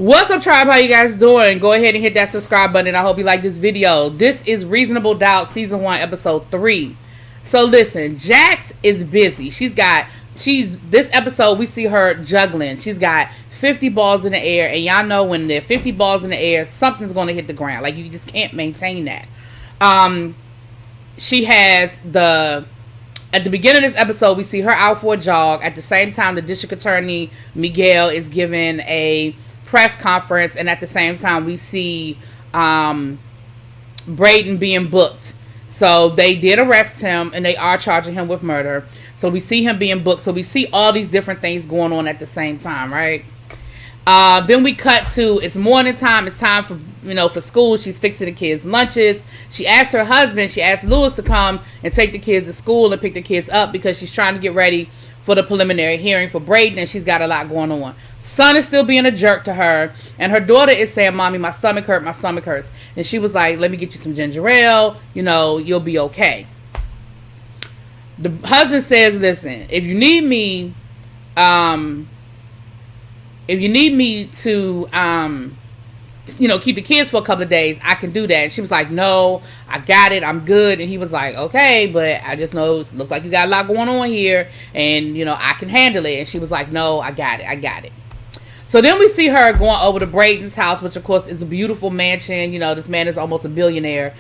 What's up, tribe? How you guys doing? Go ahead and hit that subscribe button. I hope you like this video. This is Reasonable Doubt Season 1, Episode 3. So listen, Jax is busy. This episode, we see her juggling. She's got 50 balls in the air. And y'all know when there are 50 balls in the air, something's going to hit the ground. Like, you just can't maintain that. She has at the beginning of this episode, we see her out for a jog. At the same time, the district attorney, Miguel, is giving a press conference, and at the same time we see Braden being booked. So they did arrest him, and they are charging him with murder. So we see him being booked. So we see all these different things going on at the same time, right? Then we cut to, it's morning time. It's time for school. She's fixing the kids' lunches. She asked her husband, she asked Lewis to come and take the kids to school and pick the kids up because she's trying to get ready for the preliminary hearing for Braden, and she's got a lot going on. Son is still being a jerk to her, and her daughter is saying, "Mommy, my stomach hurts." And she was like, "Let me get you some ginger ale, you'll be okay." The husband says, "Listen, if you need me to keep the kids for a couple of days, I can do that." And she was like, "No, I got it, I'm good." And he was like, "Okay, but I just know it looks like you got a lot going on here, and I can handle it." And she was like, "No, I got it." So then we see her going over to Braden's house, which of course is a beautiful mansion. This man is almost a billionaire.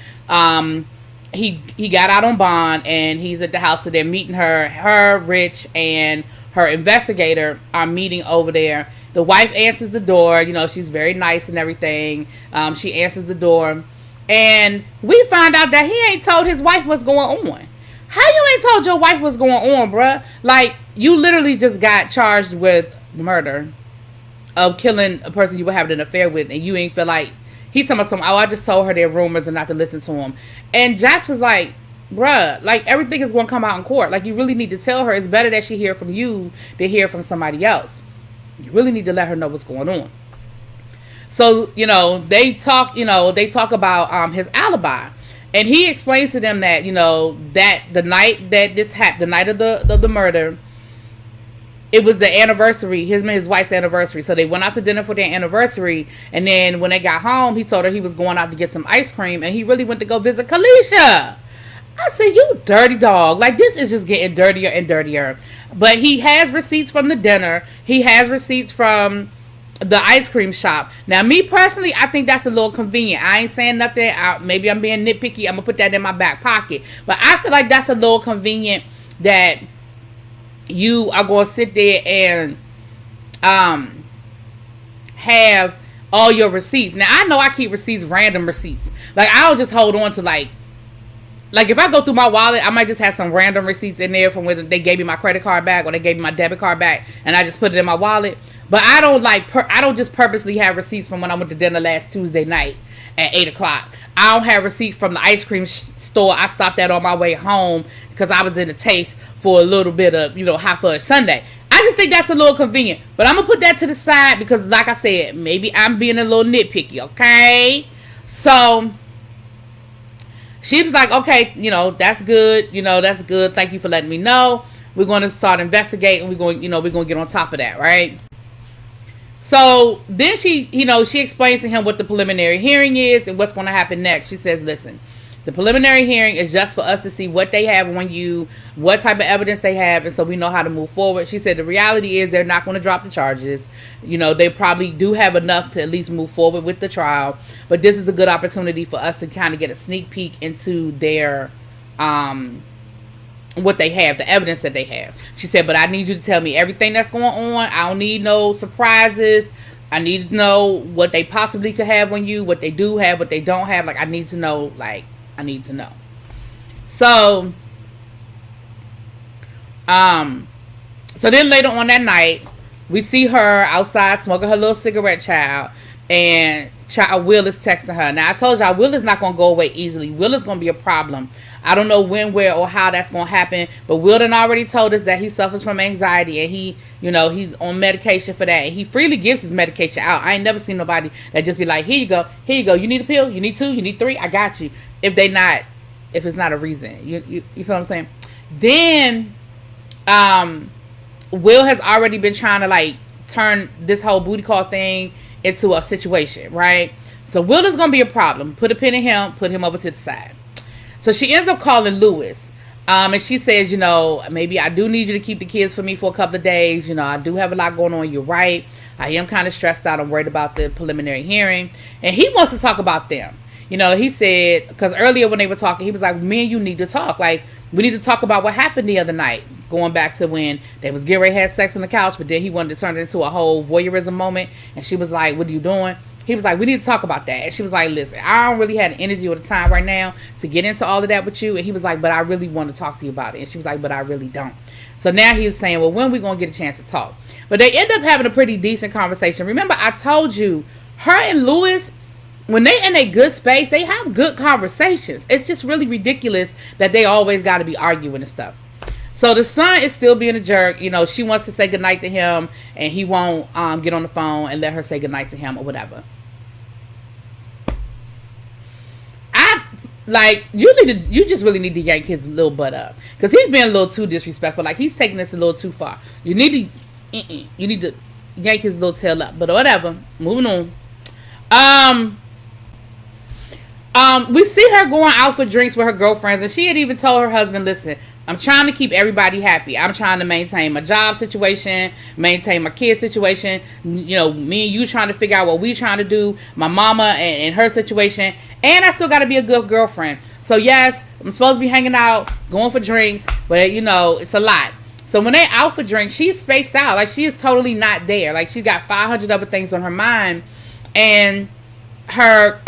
He got out on bond, and he's at the house. So they're meeting her, Rich, and her investigator are meeting over there. The wife answers the door. She's very nice and everything. She answers the door, and we find out that he ain't told his wife what's going on. How you ain't told your wife what's going on, bruh? Like, you literally just got charged with murder of killing a person you were having an affair with, and you ain't feel like, he's talking about I just told her they're rumors and not to listen to him. And Jax was like, bruh, like, everything is going to come out in court. Like, you really need to tell her. It's better that she hear from you than hear from somebody else. You really need to let her know what's going on. So, they talk about his alibi. And he explains to them that, that the night that this happened, the night of the murder, it was the anniversary, his and his wife's anniversary. So they went out to dinner for their anniversary. And then when they got home, he told her he was going out to get some ice cream. And he really went to go visit Kalisha. I said, you dirty dog. Like, this is just getting dirtier and dirtier. But he has receipts from the dinner. He has receipts from the ice cream shop. Now, me personally, I think that's a little convenient. I ain't saying nothing. Maybe I'm being nitpicky. I'm going to put that in my back pocket. But I feel like that's a little convenient that you are going to sit there and have all your receipts. Now, I know I keep receipts, random receipts. Like, I don't just hold on to, like, if I go through my wallet, I might just have some random receipts in there from when they gave me my credit card back or they gave me my debit card back, and I just put it in my wallet. But I don't I don't just purposely have receipts from when I went to dinner last Tuesday night at 8 o'clock. I don't have receipts from the ice cream store. I stopped at on my way home because I was in the taste for a little bit of, hot fudge sundae. I just think that's a little convenient. But I'm going to put that to the side because, like I said, maybe I'm being a little nitpicky, okay? So she was like, okay, that's good. That's good. Thank you for letting me know. We're going to start investigating. We're going to get on top of that, right? So then she explains to him what the preliminary hearing is and what's going to happen next. She says, listen, the preliminary hearing is just for us to see what they have on you, what type of evidence they have, and so we know how to move forward. She said the reality is they're not going to drop the charges. They probably do have enough to at least move forward with the trial, but this is a good opportunity for us to kind of get a sneak peek into their what they have, the evidence that they have. She said, but I need you to tell me everything that's going on. I don't need no surprises. I need to know what they possibly could have on you, what they do have, what they don't have. Like, I need to know, I need to know. So, so then later on that night, we see her outside smoking her little cigarette, and Will is texting her. Now, I told y'all, Will is not going to go away easily. Will is going to be a problem. I don't know when, where, or how that's going to happen, but Will done already told us that he suffers from anxiety, and he, he's on medication for that, and he freely gives his medication out. I ain't never seen nobody that just be like, here you go, you need a pill, you need 2, you need 3, I got you, if it's not a reason. You feel what I'm saying? Then, Will has already been trying to, turn this whole booty call thing into a situation, right? So Will is gonna be a problem. Put a pin in him. Put him over to the side. So she ends up calling Lewis. And she says, maybe I do need you to keep the kids for me for a couple of days. I do have a lot going on. You're right. I am kind of stressed out. I'm worried about the preliminary hearing. And he wants to talk about them. He said, because earlier when they were talking, he was like, me and you need to talk. Like, we need to talk about what happened the other night. Going back to when they was getting ready to have sex on the couch, but then he wanted to turn it into a whole voyeurism moment. And she was like, what are you doing? He was like, we need to talk about that. And she was like, listen, I don't really have the energy or the time right now to get into all of that with you. And he was like, but I really want to talk to you about it. And she was like, but I really don't. So now he's saying, well, when are we going to get a chance to talk? But they end up having a pretty decent conversation. Remember, I told you, her and Lewis, when they in a good space, they have good conversations. It's just really ridiculous that they always got to be arguing and stuff. So the son is still being a jerk. She wants to say goodnight to him, and he won't get on the phone and let her say goodnight to him or whatever. You just really need to yank his little butt up, because he's being a little too disrespectful. Like, he's taking this a little too far. You need to yank his little tail up. But whatever. Moving on. We see her going out for drinks with her girlfriends, and she had even told her husband, listen, I'm trying to keep everybody happy. I'm trying to maintain my job situation, maintain my kid situation. Me and you trying to figure out what we trying to do. My mama and her situation. And I still got to be a good girlfriend. So yes, I'm supposed to be hanging out, going for drinks, but it's a lot. So when they out for drinks, she's spaced out. Like, she is totally not there. Like, she's got 500 other things on her mind. And her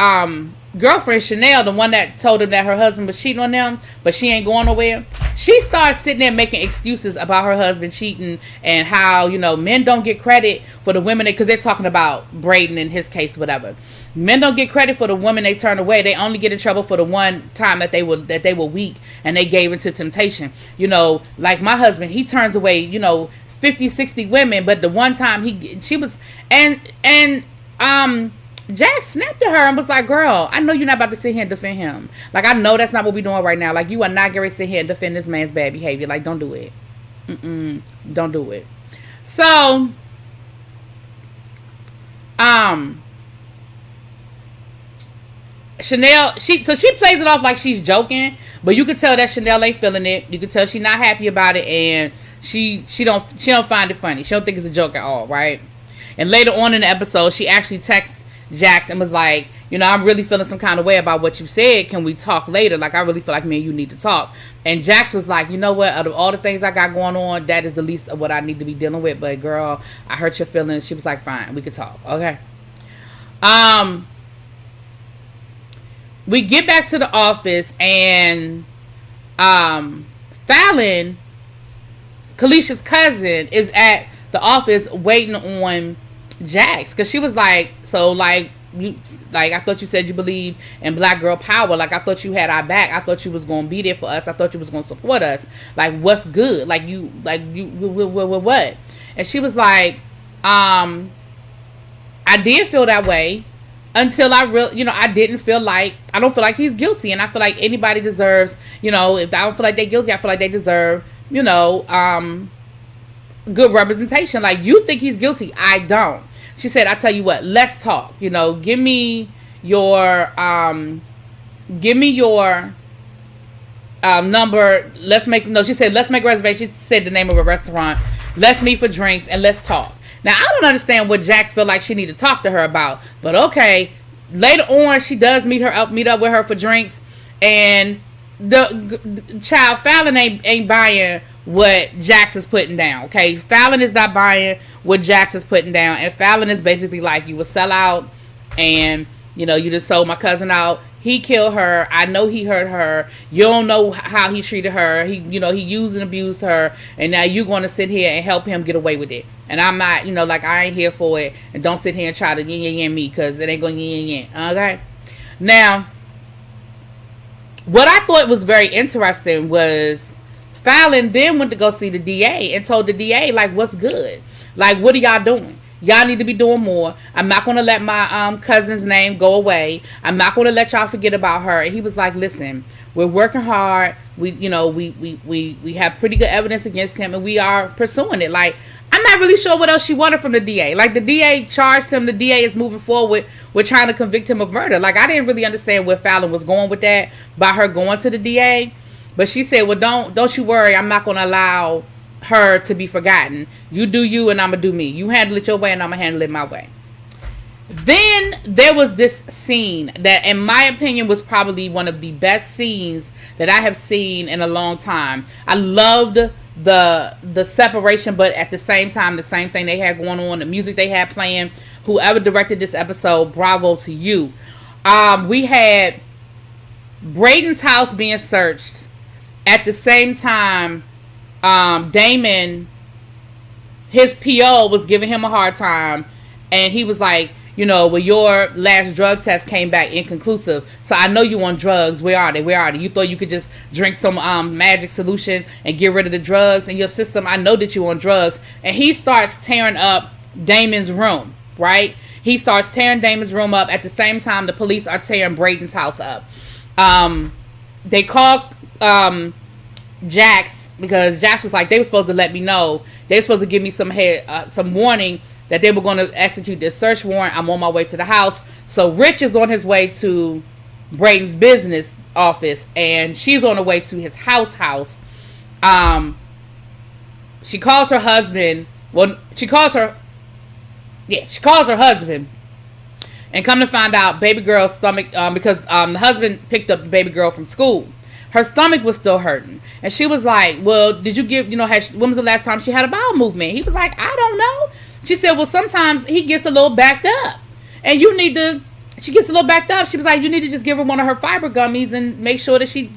girlfriend Chanel, the one that told him that her husband was cheating on them, but she ain't going nowhere, she starts sitting there making excuses about her husband cheating, and how men don't get credit for the women, because they're talking about Braden in his case, whatever. Men don't get credit for the women they turn away. They only get in trouble for the one time that they were weak and they gave into temptation. Like my husband, he turns away 50, 60 women, but the one time she was and Jack snapped at her and was like, girl, I know you're not about to sit here and defend him. Like, I know that's not what we're doing right now. Like, you are not going to sit here and defend this man's bad behavior. Like, don't do it. Don't do it. So, Chanel, she plays it off like she's joking, but you can tell that Chanel ain't feeling it. You can tell she's not happy about it, and she don't find it funny. She don't think it's a joke at all, right? And later on in the episode, she actually texts Jax and was like, I'm really feeling some kind of way about what you said. Can we talk later? Like, I really feel like me and you need to talk. And Jax was like, you know what? Out of all the things I got going on, that is the least of what I need to be dealing with. But girl, I hurt your feelings. She was like, fine, we could talk. Okay. We get back to the office, and Fallon, Kalisha's cousin, is at the office waiting on Jax, because she was like, I thought you said you believe in black girl power. Like, I thought you had our back. I thought you was gonna be there for us. I thought you was gonna support us. Like, what's good? What? And she was like, I did feel that way until I don't feel like he's guilty, and I feel like anybody deserves, if I don't feel like they're guilty, I feel like they deserve, good representation. Like, you think he's guilty, I don't. She said, I tell you what, let's talk. Give me your number. She said, let's make reservations. She said the name of a restaurant. Let's meet for drinks and let's talk. Now, I don't understand what Jax feel like she need to talk to her about, but okay. Later on, she does meet up with her for drinks, and the child Fallon ain't buying what Jax is putting down. Okay, Fallon is not buying what Jax is putting down, and Fallon is basically like, you a sellout, and you just sold my cousin out. He killed her. I know he hurt her. You don't know how he treated her. He used and abused her, and now you're going to sit here and help him get away with it. And I'm not, I ain't here for it. And don't sit here and try to yin me, because it ain't going to yin. Okay. Now, what I thought was very interesting was Fallon then went to go see the DA and told the DA, like, what's good? Like, what are y'all doing? Y'all need to be doing more. I'm not going to let my cousin's name go away. I'm not going to let y'all forget about her. And he was like, listen, we're working hard. We have pretty good evidence against him, and we are pursuing it. Like, I I'm not really sure what else she wanted from the DA. Like, the DA charged him. The DA is moving forward with trying to convict him of murder. Like, I didn't really understand where Fallon was going with that by her going to the DA. But she said, well, don't you worry. I'm not going to allow her to be forgotten. You do you and I'm going to do me. You handle it your way and I'm going to handle it my way. Then there was this scene that, in my opinion, was probably one of the best scenes that I have seen in a long time. I loved the separation, but at the same time, the same thing they had going on, the music they had playing. Whoever directed this episode, bravo to you. We had Braden's house being searched. At the same time, Damon, his PO was giving him a hard time, and he was like, you know, well, your last drug test came back inconclusive, so I know you on drugs. Where are they? You thought you could just drink some magic solution and get rid of the drugs in your system? I know that you on drugs. And he starts tearing up Damon's room, right? He starts tearing Damon's room up. At the same time, the police are tearing Braden's house up. They called Jax, because Jax was like, they were supposed to let me know. They were supposed to give me some warning that they were going to execute this search warrant. I'm on my way to the house. So Rich is on his way to Braden's business office, and she's on her way to his house. She calls her husband. Well, she calls her husband. And come to find out, baby girl's stomach, because the husband picked up the baby girl from school. Her stomach was still hurting. And she was like, well, did you give, when was the last time she had a bowel movement? He was like, I don't know. She said, well, sometimes he gets a little backed up. And she gets a little backed up. She was like, you need to just give her one of her fiber gummies and make sure that she,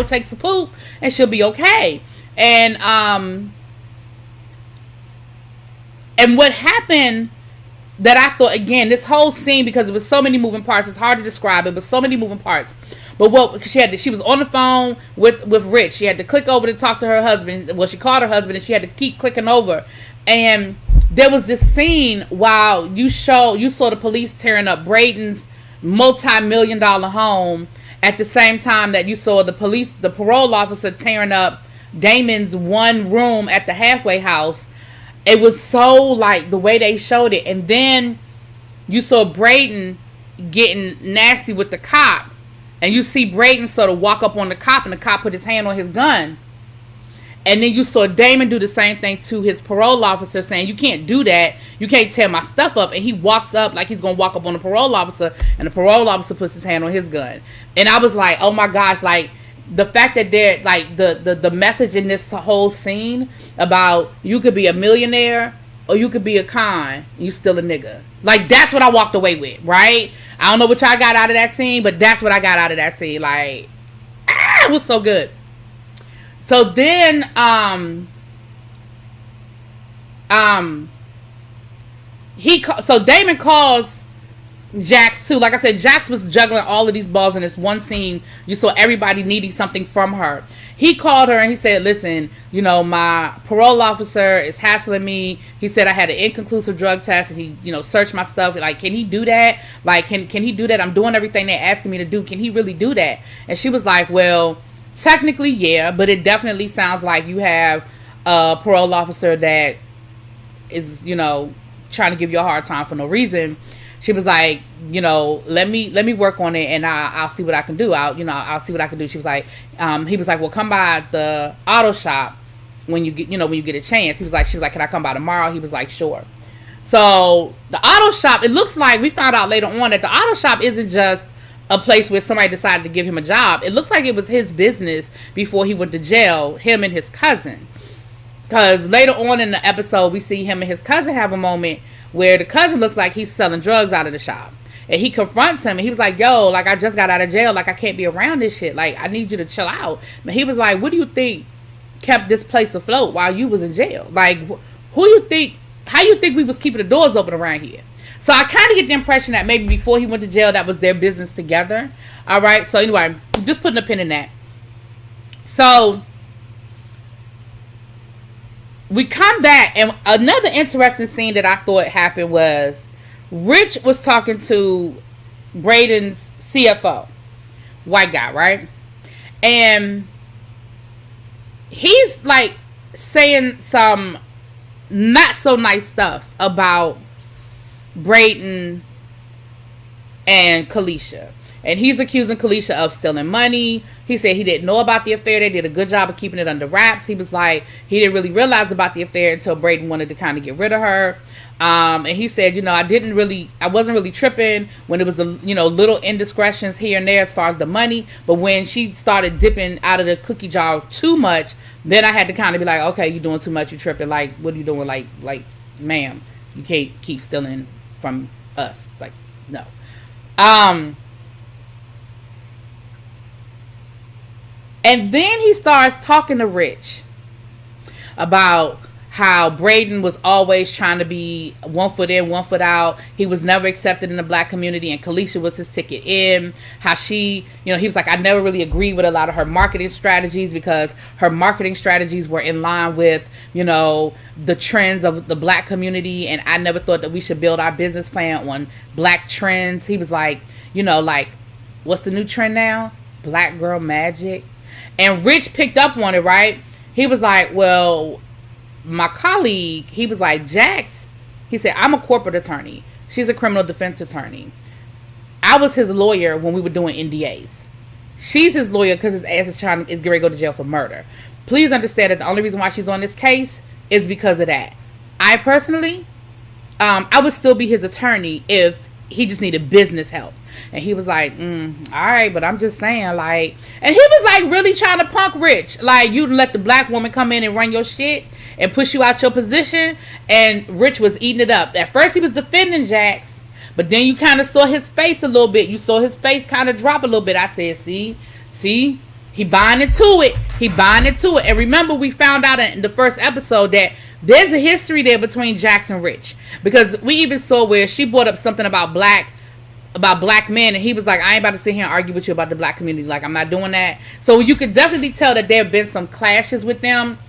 takes a poop and she'll be okay. And what happened that I thought, again, this whole scene, because it was so many moving parts, it's hard to describe it, but so many moving parts. But she was on the phone with Rich. She had to click over to talk to her husband. Well, she called her husband and she had to keep clicking over. And there was this scene while you saw the police tearing up Braden's multi-million-dollar home at the same time that you saw the parole officer tearing up Damon's one room at the halfway house. It was so, like, the way they showed it. And then you saw Braden getting nasty with the cop. And you see Braden sort of walk up on the cop, and the cop put his hand on his gun. And then you saw Damon do the same thing to his parole officer, saying, you can't do that. You can't tear my stuff up. And he walks up like he's going to walk up on the parole officer, and the parole officer puts his hand on his gun. And I was like, oh my gosh, like, the fact that they're, like, the message in this whole scene about you could be a millionaire or you could be a con, you still a nigga. Like, that's what I walked away with, right? I don't know what y'all got out of that scene, but that's what I got out of that scene. Like, it was so good. So then, so Damon calls Jax too. Like I said, Jax was juggling all of these balls in this one scene. You saw everybody needing something from her. He called her and he said, listen, my parole officer is hassling me. He said I had an inconclusive drug test and he, searched my stuff. Like, can he do that? Like, can he do that? I'm doing everything they're asking me to do. Can he really do that? And she was like, well, technically, yeah, but it definitely sounds like you have a parole officer that is, trying to give you a hard time for no reason. She was like, let me work on it and I'll see what I can do. I'll see what I can do. She was like, he was like, well, come by the auto shop when you get a chance. She was like, can I come by tomorrow? He was like, sure. So the auto shop, it looks like we found out later on that the auto shop isn't just a place where somebody decided to give him a job. It looks like it was his business before he went to jail, him and his cousin. Because later on in the episode, we see him and his cousin have a moment where the cousin looks like he's selling drugs out of the shop. And he confronts him and he was like, yo, like, I just got out of jail. Like, I can't be around this shit. Like, I need you to chill out. But he was like, what do you think kept this place afloat while you was in jail? Like, how you think we was keeping the doors open around here? So I kind of get the impression that maybe before he went to jail, that was their business together. All right. So anyway, just putting a pin in that. So we come back, and another interesting scene that I thought happened was Rich was talking to Braden's CFO, white guy, right? And he's like saying some not so nice stuff about Brayden and Kalisha. And he's accusing Kalisha of stealing money. He said he didn't know about the affair. They did a good job of keeping it under wraps. He was like, he didn't really realize about the affair until Brayden wanted to kind of get rid of her. And he said, I wasn't really tripping when it was, little indiscretions here and there as far as the money. But when she started dipping out of the cookie jar too much, then I had to kind of be like, okay, you're doing too much. You're tripping. Like, what are you doing? Like, ma'am, you can't keep stealing from us. Like, no. And then he starts talking to Rich about how Brayden was always trying to be 1 foot in, 1 foot out. He was never accepted in the black community, and Kalisha was his ticket in. How she, he was like, I never really agreed with a lot of her marketing strategies because her marketing strategies were in line with, the trends of the black community, and I never thought that we should build our business plan on black trends. He was like, what's the new trend now? Black girl magic. And Rich picked up on it, right? He was like, well, my colleague, he was like, Jax, he said, I'm a corporate attorney. She's a criminal defense attorney. I was his lawyer when we were doing NDAs. She's his lawyer because his ass is getting ready to go to jail for murder. Please understand that the only reason why she's on this case is because of that. I personally, I would still be his attorney if he just needed business help. And he was like, all right, but I'm just saying, like, and he was like really trying to punk Rich. Like, you let the black woman come in and run your shit and push you out your position. And Rich was eating it up. At first he was defending Jax, but then you kind of saw his face a little bit. You saw his face kind of drop a little bit. I said, see, he buying into it. He buying into it. And remember, we found out in the first episode that there's a history there between Jax and Rich. Because we even saw where she brought up something about black men, and he was like, I ain't about to sit here and argue with you about the black community. Like, I'm not doing that. So you could definitely tell that there have been some clashes with them,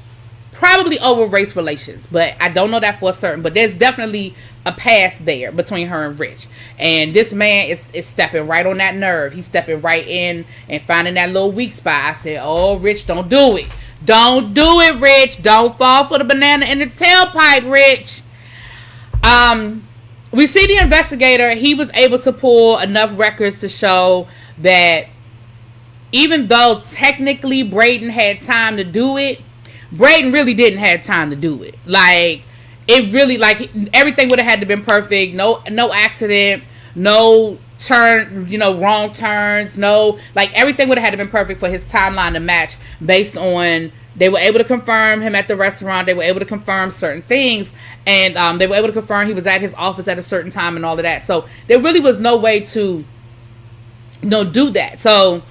probably over race relations, but I don't know that for certain. But there's definitely a past there between her and Rich, and this man is stepping right on that nerve. He's stepping right in and finding that little weak spot. I said, oh, Rich, don't do it. Don't do it, Rich. Don't fall for the banana in the tailpipe, Rich. We see the investigator. He was able to pull enough records to show that even though technically Brayden had time to do it, Brayden really didn't have time to do it. Like, it really, like, everything would have had to been perfect. No accident, no turn, wrong turns, no, like, everything would have had to been perfect for his timeline to match based on, they were able to confirm him at the restaurant. They were able to confirm certain things. And they were able to confirm he was at his office at a certain time and all of that. So there really was no way to, do that. So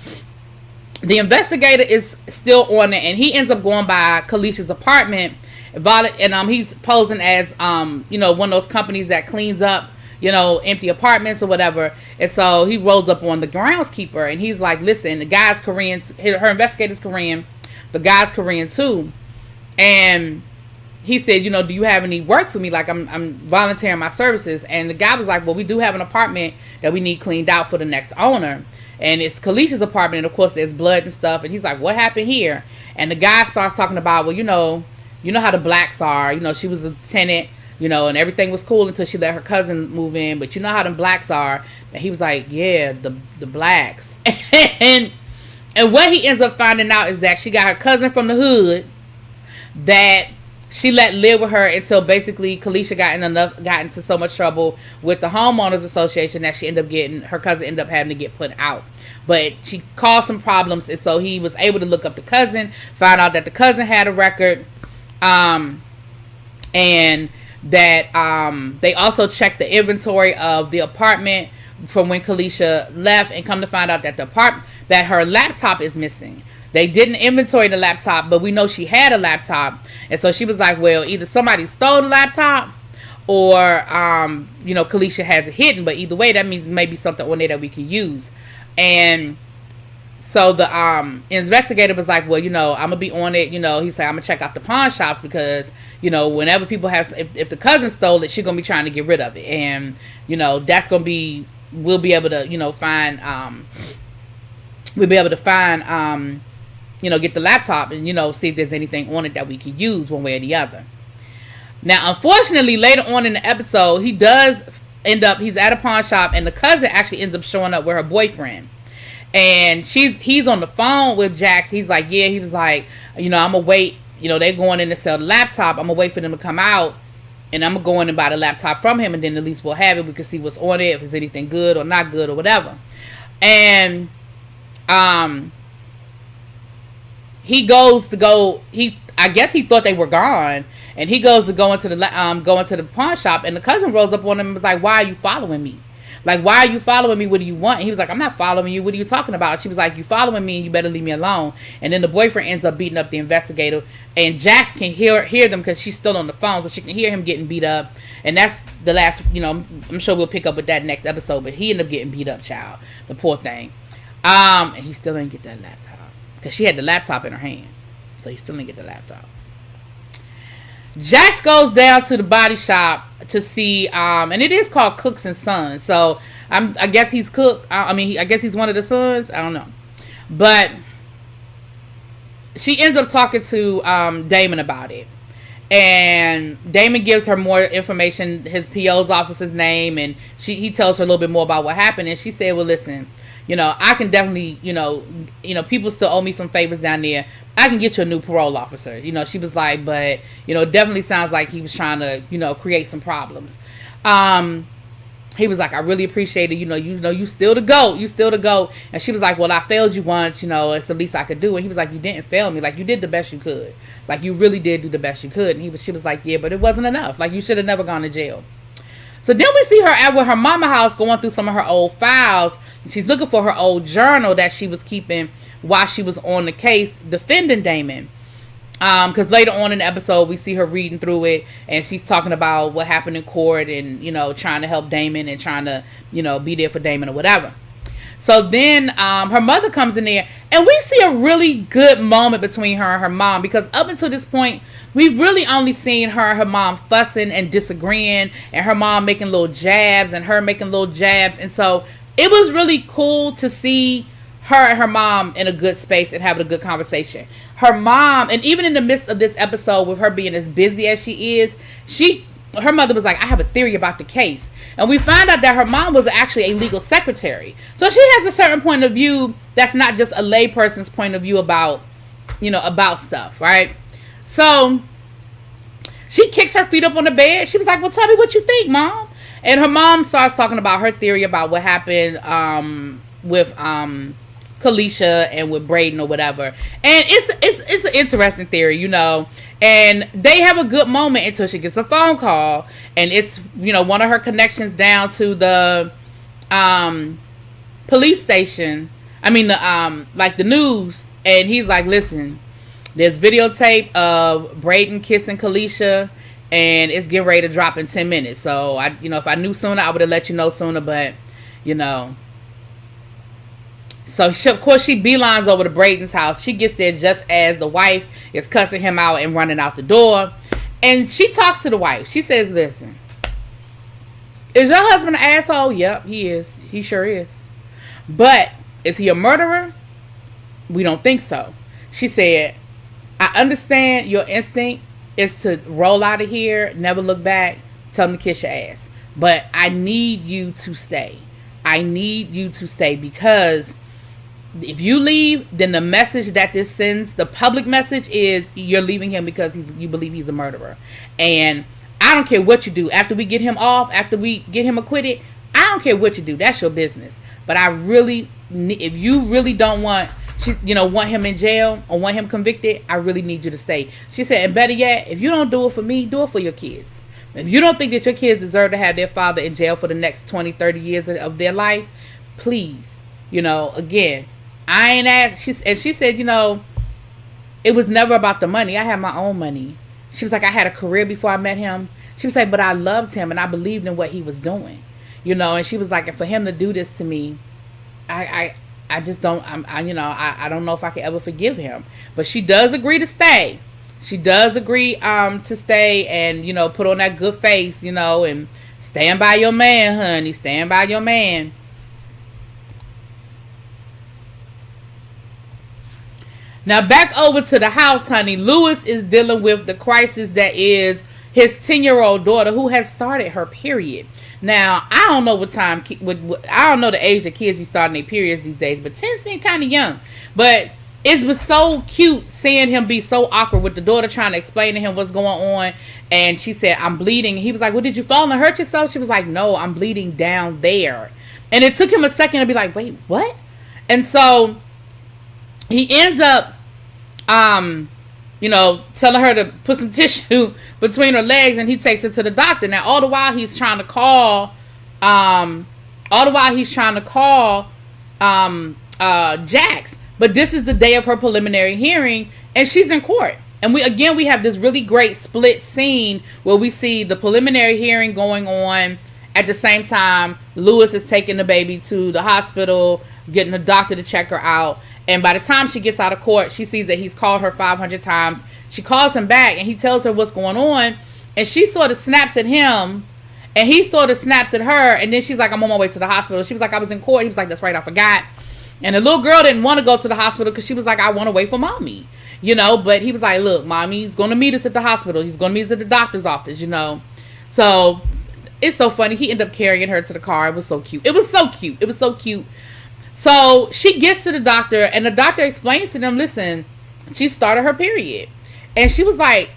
the investigator is still on it. And he ends up going by Kalisha's apartment. And he's posing as, one of those companies that cleans up, empty apartments or whatever. And so he rolls up on the groundskeeper. And he's like, listen, the guy's Korean. Her investigator's Korean. The guy's Korean too. And he said, do you have any work for me? Like, I'm volunteering my services. And the guy was like, well, we do have an apartment that we need cleaned out for the next owner. And it's Kalisha's apartment. And of course, there's blood and stuff. And he's like, what happened here? And the guy starts talking about, well, you know how the blacks are. She was a tenant, and everything was cool until she let her cousin move in. But you know how them blacks are. And he was like, yeah, the blacks. And what he ends up finding out is that she got her cousin from the hood that she let live with her until basically Kalisha got into so much trouble with the homeowners association that her cousin ended up having to get put out. But she caused some problems, and so he was able to look up the cousin, find out that the cousin had a record, and that they also checked the inventory of the apartment from when Kalisha left, and come to find out that her laptop is missing. They didn't inventory the laptop, but we know she had a laptop. And so she was like, well, either somebody stole the laptop or, Kalisha has it hidden. But either way, that means maybe something on there that we can use. And so the investigator was like, well, I'm going to be on it. He said, I'm going to check out the pawn shops because, whenever people have, if the cousin stole it, she's going to be trying to get rid of it. And, that's going to be, we'll be able to, find, get the laptop and, see if there's anything on it that we can use one way or the other. Now, unfortunately, later on in the episode, he does end up, he's at a pawn shop, and the cousin actually ends up showing up with her boyfriend. And he's on the phone with Jax. He's like, yeah, he was like, I'm gonna wait. They're going in to sell the laptop. I'm gonna wait for them to come out, and I'm gonna go in and buy the laptop from him, and then at least we'll have it. We can see what's on it, if it's anything good or not good or whatever. And he goes to go. I guess he thought they were gone, and he goes to go into the pawn shop, and the cousin rolls up on him and was like, "Why are you following me? Like, why are you following me? What do you want?" And he was like, "I'm not following you. What are you talking about?" She was like, "You following me, and you better leave me alone." And then the boyfriend ends up beating up the investigator, and Jax can hear them because she's still on the phone, so she can hear him getting beat up. And that's the last. I'm sure we'll pick up with that next episode, but he ended up getting beat up, child. The poor thing. And he still didn't get that laptop because she had the laptop in her hand, so he still didn't get the laptop. Jax goes down to the body shop to see, and it is called Cooks and Sons. So I guess he's Cook. I guess he's one of the sons. I don't know, but she ends up talking to Damon about it, and Damon gives her more information, his PO's officer's name, and he tells her a little bit more about what happened. And she said, "Well, listen, I can definitely, people still owe me some favors down there. I can get you a new parole officer." She was like, but, it definitely sounds like he was trying to, create some problems. He was like, "I really appreciate it. You still the GOAT. You still the GOAT." And she was like, "Well, I failed you once, it's the least I could do." And he was like, "You didn't fail me. Like, you did the best you could. Like, you really did do the best you could." And she was like, "Yeah, but it wasn't enough. Like, you should have never gone to jail." So then we see her at her mama house going through some of her old files. She's looking for her old journal that she was keeping while she was on the case defending Damon. Because later on in the episode, we see her reading through it, and she's talking about what happened in court and, trying to help Damon and trying to, be there for Damon or whatever. So then her mother comes in there, and we see a really good moment between her and her mom, because up until this point, we've really only seen her and her mom fussing and disagreeing, and her mom making little jabs and her making little jabs. And so it was really cool to see her and her mom in a good space and having a good conversation. Her mom, and even in the midst of this episode, with her being as busy as she is, her mother was like, "I have a theory about the case." And we find out that her mom was actually a legal secretary. So she has a certain point of view that's not just a layperson's point of view about, about stuff, right? So she kicks her feet up on the bed. She was like, "Well, tell me what you think, Mom." And her mom starts talking about her theory about what happened with Kalisha and with Braden or whatever. And it's an interesting theory, And they have a good moment until she gets a phone call, and it's one of her connections down to the police station. The news. And he's like, "Listen, there's videotape of Braden kissing Kalisha, and it's getting ready to drop in 10 minutes. So if I knew sooner, I would have let you know sooner, but So, of course, she beelines over to Braden's house. She gets there just as the wife is cussing him out and running out the door. And she talks to the wife. She says, "Listen, is your husband an asshole?" "Yep, he is. He sure is. But is he a murderer?" "We don't think so." She said, "I understand your instinct is to roll out of here, never look back, tell him to kiss your ass. But I need you to stay. I need you to stay, because if you leave, then the message that this sends, the public message, is you're leaving him because you believe he's a murderer. And I don't care what you do. After we get him off, after we get him acquitted, I don't care what you do. That's your business. But if you really don't want him in jail or want him convicted, I really need you to stay." She said, "And better yet, if you don't do it for me, do it for your kids. If you don't think that your kids deserve to have their father in jail for the next 20, 30 years of their life, please, again, I ain't asked." She said, "It was never about the money. I had my own money." She was like, "I had a career before I met him." She was like, "But I loved him and I believed in what he was doing." And she was like, "And for him to do this to me, I just don't, I don't know if I could ever forgive him." But she does agree to stay. She does agree to stay and, put on that good face, and stand by your man, honey. Stand by your man. Now back over to the house, honey. Lewis is dealing with the crisis that is his 10-year-old daughter who has started her period. Now, I don't know what time, I don't know the age that kids be starting their periods these days, but 10 seemed kind of young. But it was so cute seeing him be so awkward with the daughter trying to explain to him what's going on. And she said, I'm bleeding. He was like, well, did you fall and hurt yourself? She was like, no, I'm bleeding down there. And it took him a second to be like, wait, what? And so he ends up, telling her to put some tissue between her legs, and he takes her to the doctor. Now, all the while he's trying to call, Jax. But this is the day of her preliminary hearing, and she's in court. And we have this really great split scene where we see the preliminary hearing going on. At the same time, Lewis is taking the baby to the hospital, getting the doctor to check her out. And by the time she gets out of court, she sees that he's called her 500 times. She calls him back, and he tells her what's going on. And she sort of snaps at him, and he sort of snaps at her. And then she's like, I'm on my way to the hospital. She was like, I was in court. He was like, that's right, I forgot. And the little girl didn't want to go to the hospital because she was like, I want to wait for mommy, But he was like, look, mommy's going to meet us at the hospital. He's going to meet us at the doctor's office, So it's so funny. He ended up carrying her to the car. It was so cute. So she gets to the doctor, and the doctor explains to them, listen, she started her period. And she was like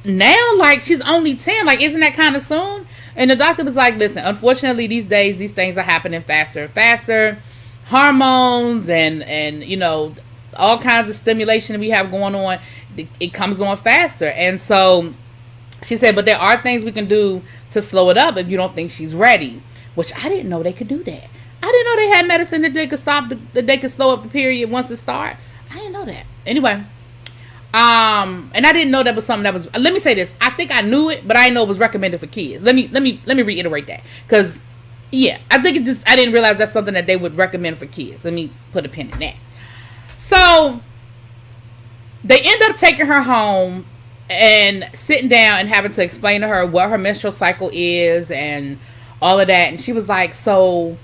now, like, she's only 10. Like, isn't that kind of soon? And the doctor was like, listen, unfortunately, these days, these things are happening faster and faster. Hormones and all kinds of stimulation that we have going on, it comes on faster. And so she said, but there are things we can do to slow it up if you don't think she's ready. Which I didn't know they could do that. I didn't know they had medicine that they could that they could slow up the period once it starts. I didn't know that. Anyway, and I didn't know that was something that was. Let me say this. I think I knew it, but I didn't know it was recommended for kids. Let me reiterate that, because yeah, I think I didn't realize that's something that they would recommend for kids. Let me put a pin in that. So they end up taking her home and sitting down and having to explain to her what her menstrual cycle is and all of that. And she was like, so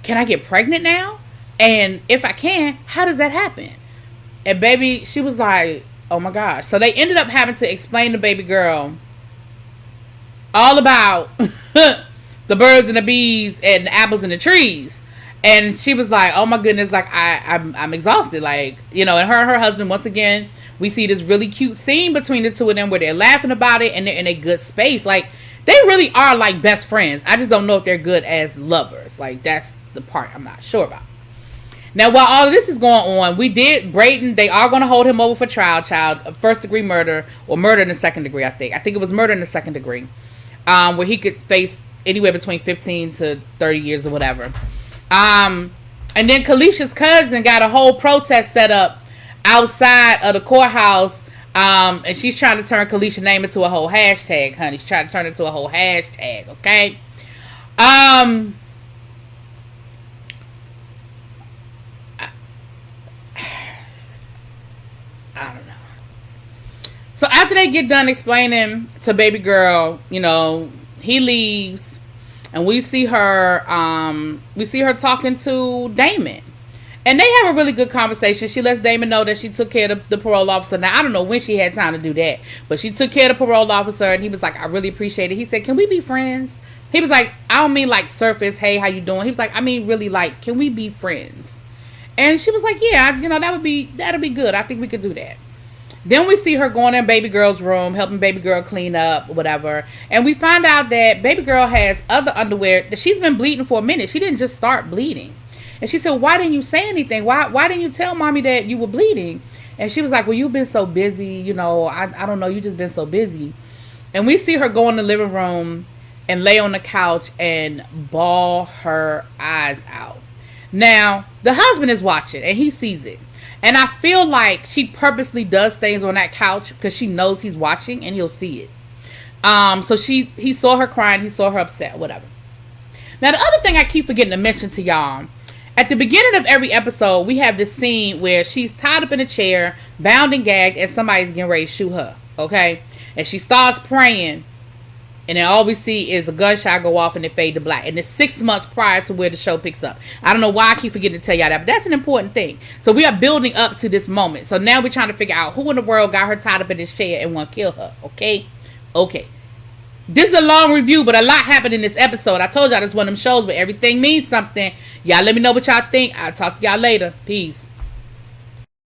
can I get pregnant now? And if I can, how does that happen? And baby, she was like, oh my gosh. So they ended up having to explain to baby girl all about the birds and the bees and the apples and the trees. And she was like, oh my goodness, like I'm exhausted. Like, and her husband, once again, we see this really cute scene between the two of them where they're laughing about it and they're in a good space. Like, they really are like best friends. I just don't know if they're good as lovers. Like, that's the part I'm not sure about. Now, while all of this is going on, Brayden, they are going to hold him over for trial, first degree murder, or murder in the second degree, I think. I think it was murder in the second degree, where he could face anywhere between 15 to 30 years or whatever. And then Kalisha's cousin got a whole protest set up outside of the courthouse, and she's trying to turn Kalisha's name into a whole hashtag, honey. She's trying to turn it into a whole hashtag, okay? I don't know. So after they get done explaining to baby girl, he leaves, and we see her talking to Damon. And they have a really good conversation. She lets Damon know that she took care of the parole officer. Now, I don't know when she had time to do that, but she took care of the parole officer, and he was like, I really appreciate it. He said, can we be friends? He was like, I don't mean like surface, hey, how you doing? He was like, I mean really, like, can we be friends? And she was like, yeah, that'll be good. I think we could do that. Then we see her going in baby girl's room, helping baby girl clean up, whatever. And we find out that baby girl has other underwear that she's been bleeding for a minute. She didn't just start bleeding. And she said, why didn't you say anything? Why didn't you tell mommy that you were bleeding? And she was like, well, you've been so busy. I don't know. You just been so busy. And we see her go in the living room and lay on the couch and bawl her eyes out. Now, the husband is watching, and he sees it. And I feel like she purposely does things on that couch because she knows he's watching, and he'll see it. So he saw her crying. He saw her upset, whatever. Now, the other thing I keep forgetting to mention to y'all, at the beginning of every episode, we have this scene where she's tied up in a chair, bound and gagged, and somebody's getting ready to shoot her, okay? And she starts praying. And then all we see is a gunshot go off and it fade to black. And it's 6 months prior to where the show picks up. I don't know why I keep forgetting to tell y'all that, but that's an important thing. So we are building up to this moment. So now we're trying to figure out who in the world got her tied up in this chair and want to kill her. Okay? Okay. This is a long review, but a lot happened in this episode. I told y'all this is one of them shows where everything means something. Y'all let me know what y'all think. I'll talk to y'all later. Peace.